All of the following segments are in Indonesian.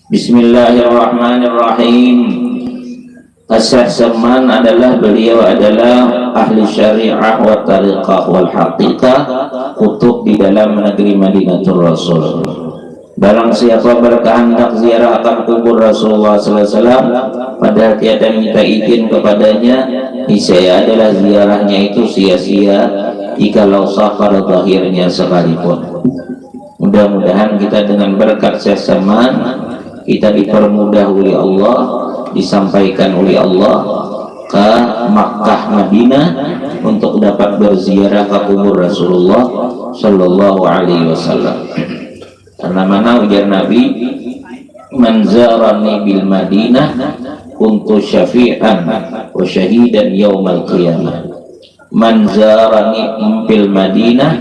Bismillahirrahmanirrahim. As-Syekh Salman beliau adalah ahli syariah wa tariqah wal haqiqah, kutub di dalam negeri Madinatul Rasul. Barang siapa berkehendak ziarah akan kubur Rasulullah SAW padahal tiada minta izin kepadanya, niscaya adalah ziarahnya itu sia-sia jikalau sah pada zahirnya sekalipun. Mudah-mudahan kita dengan berkat Syekh Salman kita dipermudah oleh Allah, disampaikan oleh Allah ke Makkah Madinah untuk dapat berziarah ke kubur Rasulullah Sallallahu Alaihi Wasallam. Karena mana ujar Nabi, man zarani bil Madinah kuntu syafi'an wa syahidan yaumal qiyamah. Man zarani bil Madinah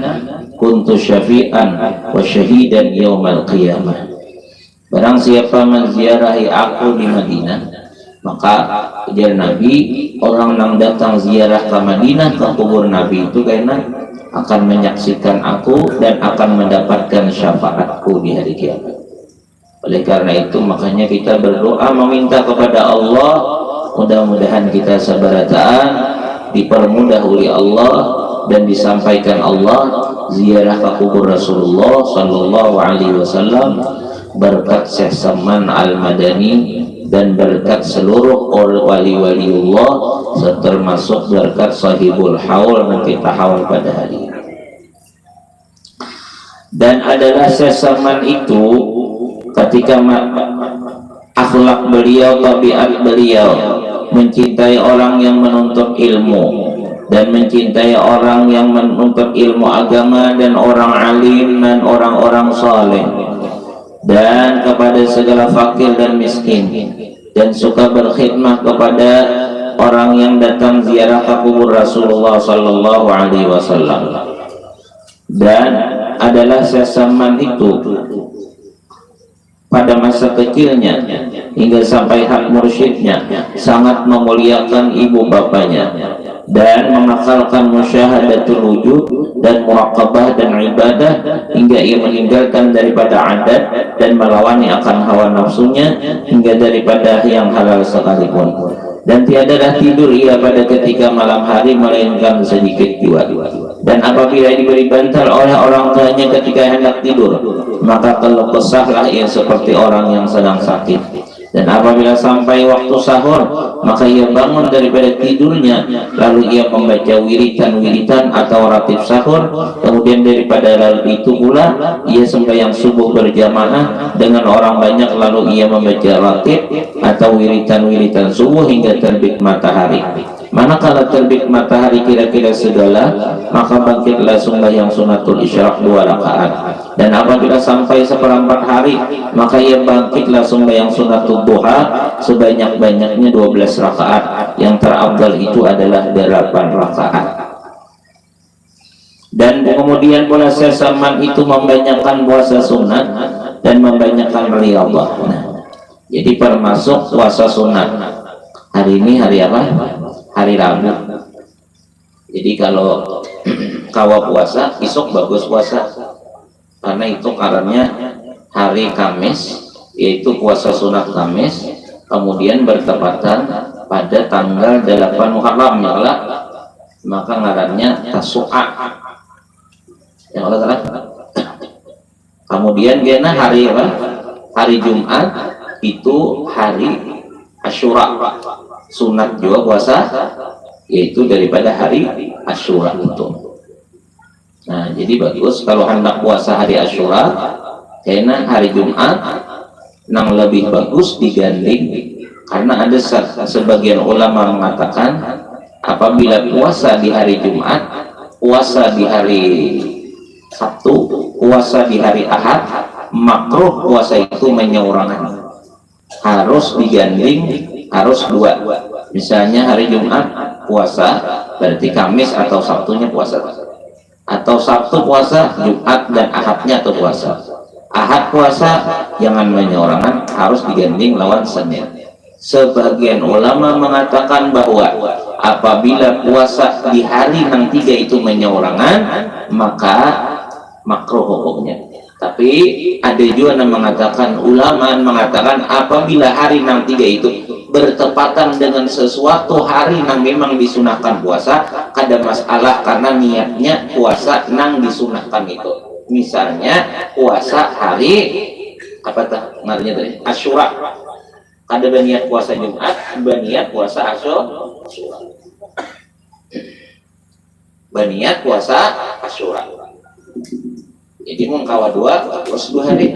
kuntu syafi'an wa syahidan yaumal qiyamah. Barang siapa menziarahi aku di Madinah, maka ujar Nabi, orang yang datang ziarah ke Madinah ke kubur Nabi itu karena akan menyaksikan aku dan akan mendapatkan syafaatku di hari kiamat. Oleh karena itu makanya kita berdoa meminta kepada Allah, mudah-mudahan kita sabarataan dipermudah oleh Allah dan disampaikan Allah ziarah ke kubur Rasulullah Sallallahu Alaihi Wasallam berkat Syekh Salman Al-Madani dan berkat seluruh wali-waliullah termasuk berkat sahibul haul nanti tahawul pada hari ini. Dan adalah Syekh Salman itu ketika akhlak beliau, tabiat beliau mencintai orang yang menuntut ilmu dan mencintai orang yang menuntut ilmu agama dan orang alim dan orang-orang saleh dan kepada segala fakir dan miskin, dan suka berkhidmat kepada orang yang datang ziarah ke kubur Rasulullah Sallallahu Alaihi Wasallam. Dan adalah Syekh Salman itu pada masa kecilnya hingga sampai hak mursyidnya sangat memuliakan ibu bapanya dan mengakalkan musyahadatul wujud dan muraqabah dan ibadah hingga ia meninggalkan daripada adat dan melawani akan hawa nafsunya hingga daripada yang halal sekalipun, dan tiadalah tidur ia pada ketika malam hari melainkan sedikit jua, dan apabila diberi bantal oleh orang tuanya ketika hendak tidur maka keluh kesahlah ia seperti orang yang sedang sakit. Dan apabila sampai waktu sahur maka ia bangun daripada tidurnya lalu ia membaca wiritan atau ratib sahur. Kemudian daripada lalu itu pula ia sembahyang subuh berjamaah dengan orang banyak lalu ia membaca ratib atau wiritan subuh hingga terbit matahari. Manakala terbit matahari kira-kira segala maka bangkitlah sembahyang sunatul isyraq 2 rakaat, dan apabila sampai seperempat hari maka ia bangkitlah sembahyang sunatul duha sebanyak-banyaknya 12 rakaat, yang terafdal itu adalah 8 rakaat. Dan kemudian pula Syekh Salman itu membanyakkan puasa sunat dan membanyakkan riyadhah. Jadi termasuk puasa sunat. Hari ini hari apa? Hari Rabu. Jadi kalau kawa puasa, esok bagus puasa. Karena itu karena hari Kamis, yaitu puasa sunat Kamis, kemudian bertepatan pada tanggal 8 Muharram, maka ngarannya Tasu'a. Yang Allah. Kemudian gena hari apa? Hari Jumat itu hari Asyura. Sunat juga puasa yaitu daripada hari Asyura itu. Nah, jadi bagus kalau hendak puasa hari Asyura karena hari Jumat nang lebih bagus digandeng, karena ada sebagian ulama mengatakan apabila puasa di hari Jumat, puasa di hari Sabtu, puasa di hari Ahad, makruh puasa itu menyeorangan, harus digandeng, harus 2. Misalnya hari Jumat puasa berarti Kamis atau Sabtunya puasa, atau Sabtu puasa, Jumat dan Ahadnya atau puasa. Ahad puasa jangan menyeorangan, harus digandeng lawan Senin. Sebagian ulama mengatakan bahwa apabila puasa di hari yang 3 itu menyeorangan maka makruh hukumnya. Tapi ada juga yang mengatakan, ulama mengatakan apabila hari 63 itu bertepatan dengan sesuatu hari yang memang disunahkan puasa, kada masalah karena niatnya puasa nang disunahkan itu. Misalnya puasa hari apa tuh namanya tadi? Asyura. Kada berniat puasa Jumat, berniat puasa Asyura. Berniat puasa Asyura. Jadi mau kawa terus 2 hari.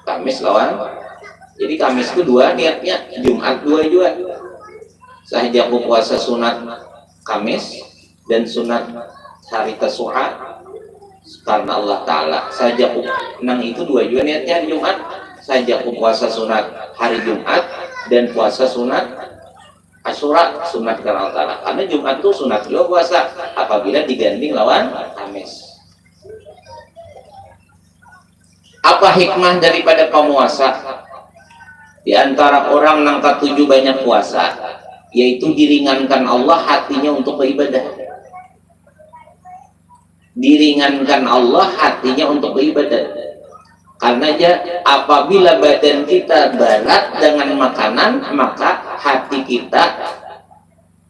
Kamis lawan. Jadi Kamis itu 2 niatnya, Jumat 2 juga. Sahaja aku puasa sunat Kamis dan sunat hari Tasu'a karena Allah Ta'ala. Sahaja aku nang itu 2 juga niatnya di Jumat. Sahaja aku puasa sunat hari Jumat dan puasa sunat Asyura, sunat karena Allah Ta'ala. Karena Jumat itu sunat juga puasa apabila diganding lawan Kamis. Apa hikmah daripada pemuasa? Di antara orang yang ketujuh banyak puasa, yaitu diringankan Allah hatinya untuk beribadah. Diringankan Allah hatinya untuk beribadah. Karena apabila badan kita berat dengan makanan, maka hati kita,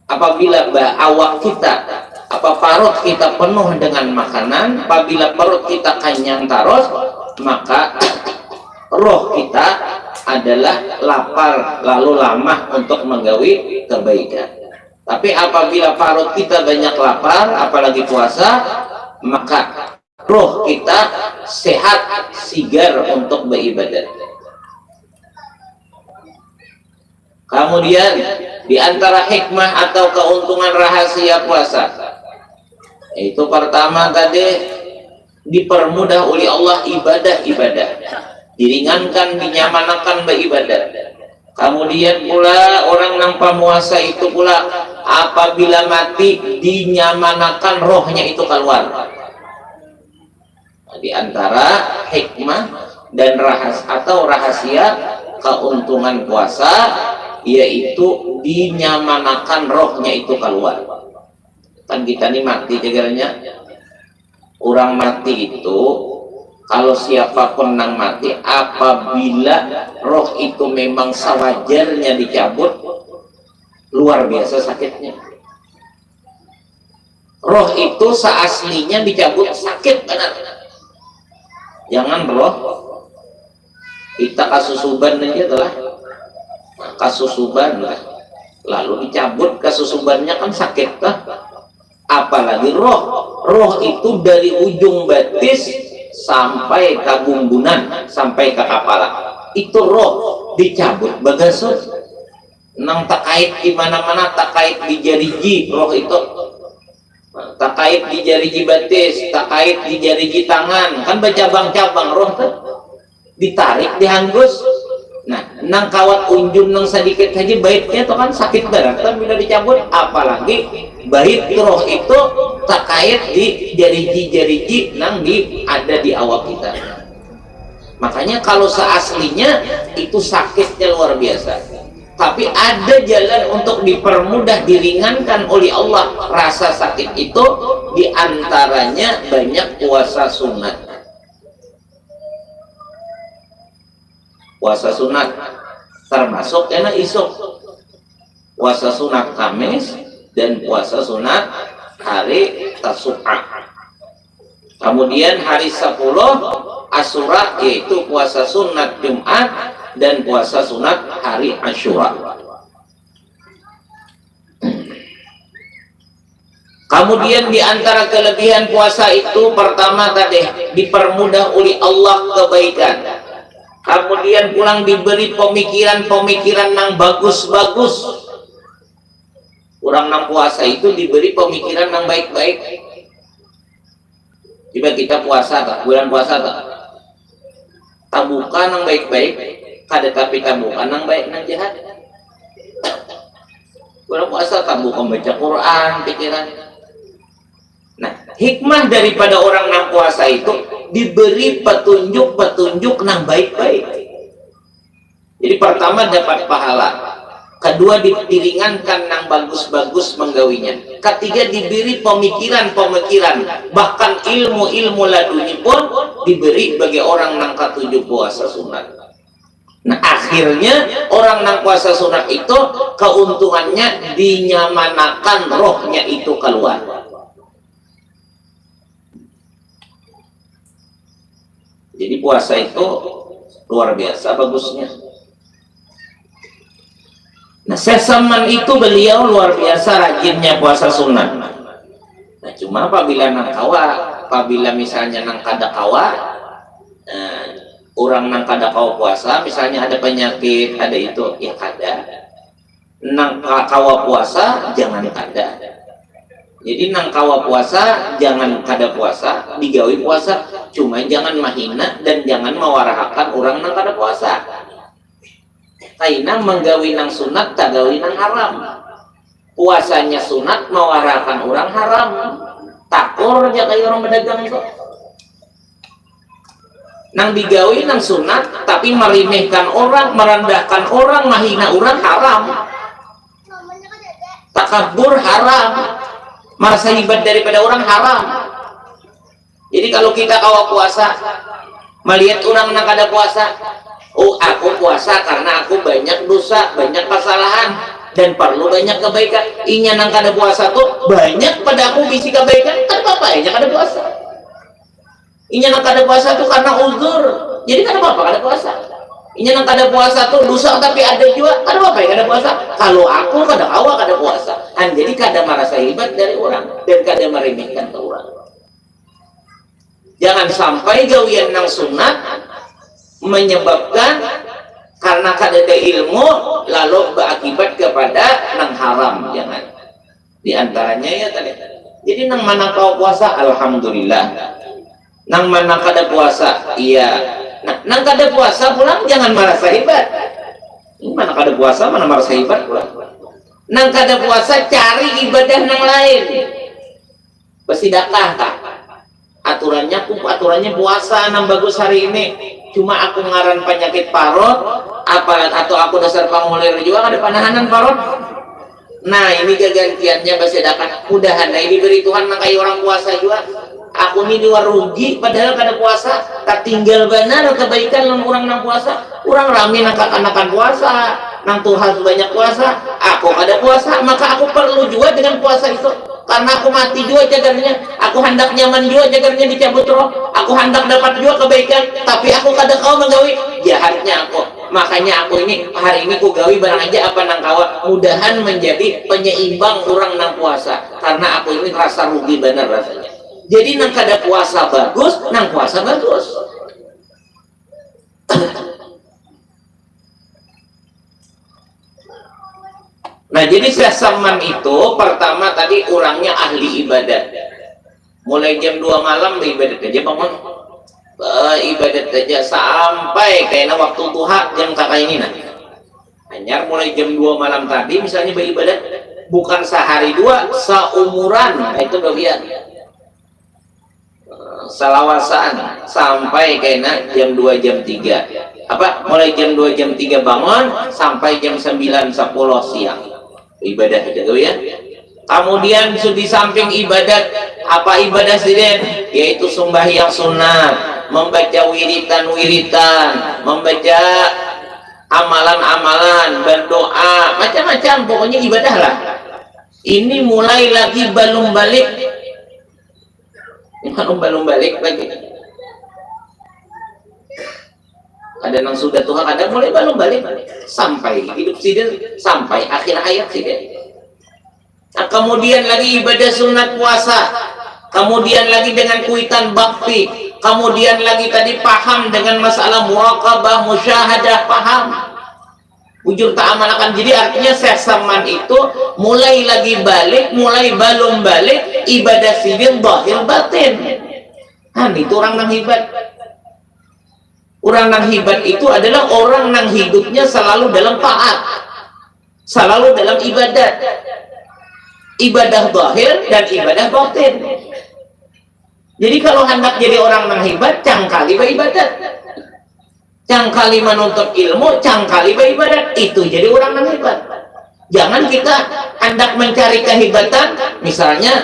apabila awak kita, perut kita penuh dengan makanan, apabila perut kita kenyang terus, maka roh kita adalah lapar lalu lamah untuk menggawi kebaikan. Tapi apabila perut kita banyak lapar, apalagi puasa, maka roh kita sehat sigar untuk beribadah. Kemudian di antara hikmah atau keuntungan rahasia puasa, itu pertama tadi dipermudah oleh Allah ibadah-ibadah, diringankan, dinyamanakan beribadah. Kemudian pula orang yang pemuasa itu pula apabila mati dinyamanakan rohnya itu keluar. Di antara hikmah dan rahasia keuntungan puasa yaitu dinyamanakan rohnya itu keluar. Kan kita ini mati jagarnya. Orang mati itu, kalau siapapun yang mati, apabila roh itu memang sewajarnya dicabut, luar biasa sakitnya. Roh itu seaslinya dicabut sakit benar. Jangan roh, kita kasusuban aja telah, kasusuban lah, lalu dicabut kasusubannya kan sakit lah. Apalagi roh itu dari ujung batis sampai ke bumbunan, sampai ke kepala, itu roh dicabut bagasut nang takait di mana-mana, takait di jariji roh itu, takait di jariji batis, takait di jariji tangan, kan bercabang-cabang roh tuh ditarik, dihanggus. Nah, nang kawat unjun nang sedikit aja baitnya tuh kan sakit berat kan bila dicabut, apalagi bait roh itu terkait di jariji-jariji nang ada di awak kita. Makanya kalau seaslinya itu sakitnya luar biasa. Tapi ada jalan untuk dipermudah, diringankan oleh Allah rasa sakit itu, diantaranya banyak puasa sunat. Puasa sunat termasuk enak isuk, puasa sunat Kamis dan puasa sunat hari Tasu'a. Kemudian hari 10 Asyura yaitu puasa sunat Jumat dan puasa sunat hari Asyura. Kemudian di antara kelebihan puasa itu pertama tadi dipermudah oleh Allah kebaikan. Kemudian pulang diberi pemikiran-pemikiran yang bagus-bagus. Orang nang puasa itu diberi pemikiran yang baik-baik. Jika kita puasa tak, bulan puasa tak, tabukan yang baik-baik, kada tapi tabukan yang baik yang jahat. Bulan puasa tabukan baca Quran, pikiran. Nah, hikmah daripada orang nang puasa itu diberi petunjuk-petunjuk nang baik-baik. Jadi pertama dapat pahala. kedua diringankan nang bagus-bagus menggawinya, ketiga diberi pemikiran-pemikiran, bahkan ilmu-ilmu laduni pun diberi bagi orang nang katujuh puasa sunat. Nah akhirnya orang nang puasa sunat itu keuntungannya dinyamanakan rohnya itu keluar. Jadi puasa itu luar biasa bagusnya. Nah Sesaman itu beliau luar biasa rajinnya puasa sunat. Nah cuma apabila nang kawa, apabila misalnya nang kada kawa, orang nang kada kawa puasa, misalnya ada penyakit, ada itu, ya kada. Nang kawa puasa, jangan kada. Jadi nang kawa puasa, jangan kada puasa, digawi puasa, cuma jangan mahina dan jangan mewarahakan orang nang kada puasa. Kaina menggawi nang sunat, tak gawi nang haram. Puasanya sunat, mewarahakan orang haram. Takur aja kayak orang pedagang itu. Nang digawi nang sunat tapi meremehkan orang, merendahkan orang, mahina orang haram. Takabur haram, merasa hebat daripada orang haram. Jadi kalau kita kawa puasa melihat orang nang kada puasa, oh aku puasa karena aku banyak dosa, banyak kesalahan dan perlu banyak kebaikan. Inya nang kada puasa tuh banyak pada aku bisi kebaikan, kan apa ya kada puasa. Inya nang kada puasa tuh karena uzur, jadi kada apa-apa kada puasa. Inya nang kada puasa tuh dosa tapi ada juga, kada apa-apa ya kada puasa. Kalau aku kada kawa kada puasa, jadi kada merasa hebat dari orang dan kada meremehkan ke orang. Jangan sampai gawian nang sunat menyebabkan karena kada ada ilmu lalu berakibat kepada nang haram. Jangan. Di antaranya ya tadi. Jadi nang mana kau puasa, alhamdulillah. Nang mana kada puasa, iya. Nah, nang kada puasa pulang jangan merasa hebat. Ini mana kada puasa, mana merasa hebat pulang. Nang kada puasa cari ibadah nang lain. Bersidakah tak? Aturannya puasa nang bagus hari ini. Cuma aku ngaran penyakit parot, atau aku dasar pangulir juga ada panahanan parot. Nah ini kegantiannya bersidakah. Mudahan nah ini beri Tuhan nang kayak orang puasa juga. Aku ini dua rugi padahal kada puasa, tak tinggal benar kebaikan nang orang nang puasa. Orang rame nang anakan puasa, nang Tuhan banyak puasa, aku kada puasa, maka aku perlu juga dengan puasa itu. Karena aku mati juga jagarnya, aku hendak nyaman juga jagarnya dicabut roh, aku hendak dapat juga kebaikan, tapi aku kada kau menggawi jahatnya aku. Makanya aku ini hari ini ku gawi barang aja apa nang kawa, mudahan menjadi penyeimbang orang nang puasa. Karena aku ini rasa rugi benar rasanya. Jadi nang kada puasa bagus, nang puasa bagus. Nah jadi Sesaman itu pertama tadi orangnya ahli ibadat. Mulai jam 2 malam beribadat aja bangun. Ibadat aja sampai kayaknya waktu tuha jam kakak ini nah. Hanya mulai jam 2 malam tadi misalnya beribadat bukan sehari dua, seumuran. Nah, itu bagian. Salawasan sampai kayaknya jam 2 jam 3 apa mulai jam 2 jam 3 bangun sampai jam 9 10 siang ibadah aja ya. Kemudian di samping ibadat apa ibadah siden yaitu sembahyang sunat, membaca wiritan, membaca amalan-amalan, berdoa, macam-macam pokoknya ibadah lah. Ini mulai lagi belum balik lagi. Ada yang sudah Tuhan, ada mulai belum balik sampai hidup sidin, sampai akhir hayat sidin. Nah, kemudian lagi ibadah sunat puasa, kemudian lagi dengan kuitan bakti, kemudian lagi tadi paham dengan masalah muraqabah, musyahadah, paham. Ujur tak amalkan. Jadi artinya Sesaman itu mulai lagi balik, mulai belum balik ibadah sidin zahir batin. Nah, itu orang nang hebat. Orang nang hebat itu adalah orang nang hidupnya selalu dalam taat, selalu dalam ibadat, ibadah zahir dan ibadah batin. Jadi kalau hendak jadi orang nang hebat, cangkali beribadat, cangkali menuntut ilmu, cangkali beribadat, itu jadi orang nang hebat. Jangan kita hendak mencari kehebatan, misalnya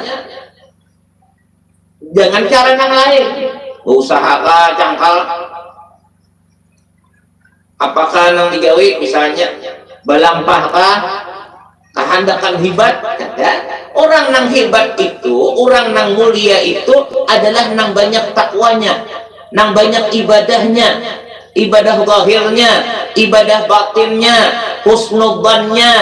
dengan cara yang lain, usaha cangkal apakah nang digawe, misalnya balampah kehendakan hebat. Orang nang hebat itu, orang nang mulia itu adalah nang banyak takwanya, nang banyak ibadahnya, ibadah zahirnya, ibadah batinnya, husnudzannya,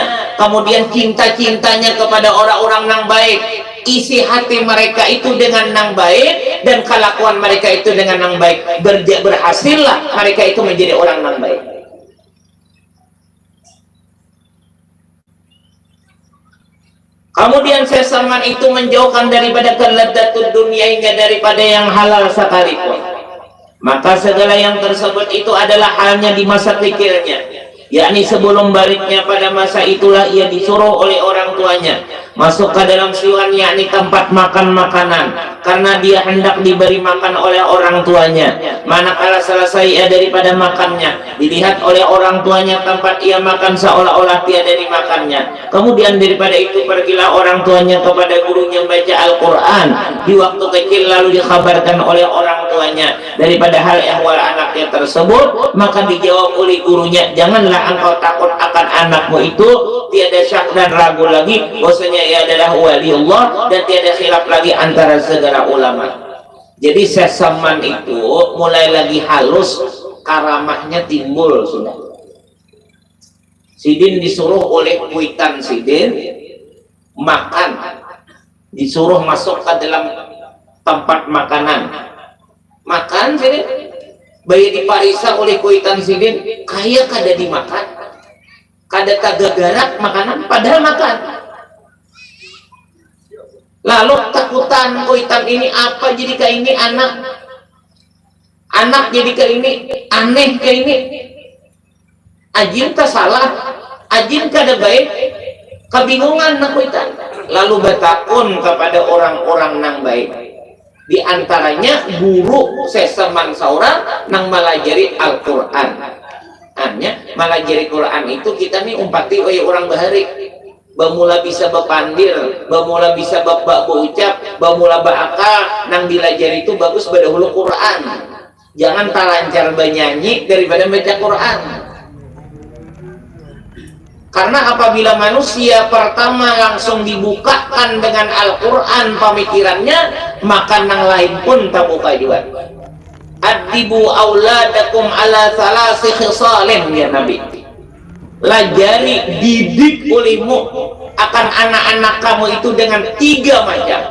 kemudian cinta-cintanya kepada orang-orang nang baik, isi hati mereka itu dengan nang baik, dan kelakuan mereka itu dengan nang baik. Berhasillah mereka itu menjadi orang nang baik. Kemudian sesaman itu menjauhkan daripada kelezatan dunia hingga daripada yang halal sekalipun. Maka segala yang tersebut itu adalah halnya di masa kecilnya, yakni sebelum baliknya. Pada masa itulah ia disuruh oleh orang tuanya masuk ke dalam siwan, yakni tempat makan makanan, karena dia hendak diberi makan oleh orang tuanya. Manakala selesai ia daripada makannya, dilihat oleh orang tuanya tempat ia makan seolah-olah tiada dimakannya. Kemudian daripada itu pergilah orang tuanya kepada gurunya membaca Al-Quran di waktu kecil, lalu dikabarkan oleh orang tuanya daripada hal ehwal anaknya tersebut. Maka dijawab oleh gurunya, janganlah engkau takut akan anakmu itu, tiada syak dan ragu lagi bahwasanya ia adalah waliullah, dan tiada khilaf lagi antara segala ulama. Jadi sesaman itu mulai lagi halus, karamahnya timbul sudah. Sidin disuruh oleh kuitan Sidin makan, disuruh masuk ke dalam tempat makanan, makan Sidin, bayi diparisa oleh kuitan Sidin, kaya kada dimakan, kada tagagarak makanan, padahal makan. Lalu takutan kuitan ini apa, jadi ke ini anak jadi ke ini aneh, ke ini ajin tak salah, ajin kada baik, kebingungan nak kuitan. Lalu bertakun kepada orang-orang nang baik, di antaranya guru sesaman seorang nang melajari Al-Quran. Hanya melajari Quran itu kita nih umpati oleh orang bahari, bamula bisa bepandir, bamula bisa bak berucap, bamula bakal nang dilajari itu bagus berdahulu Quran. Jangan talancar bernyanyi daripada baca Quran. Karena apabila manusia pertama langsung dibukakan dengan Al-Quran pemikirannya, maka nang lain pun tak buka juga. Adibu auladakum ala salasi khisalin, ya Nabi. Lajari, didik olehmu akan anak-anak kamu itu dengan 3 macam.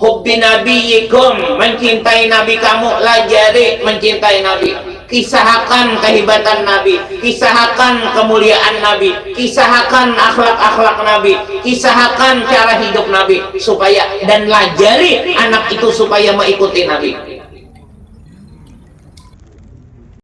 Hubbi nabiyikum, mencintai nabi kamu, lajari mencintai nabi. Kisahkan kehebatan nabi, kisahkan kemuliaan nabi, kisahkan akhlak-akhlak nabi, kisahkan cara hidup nabi, supaya dan lajari anak itu supaya mengikuti nabi.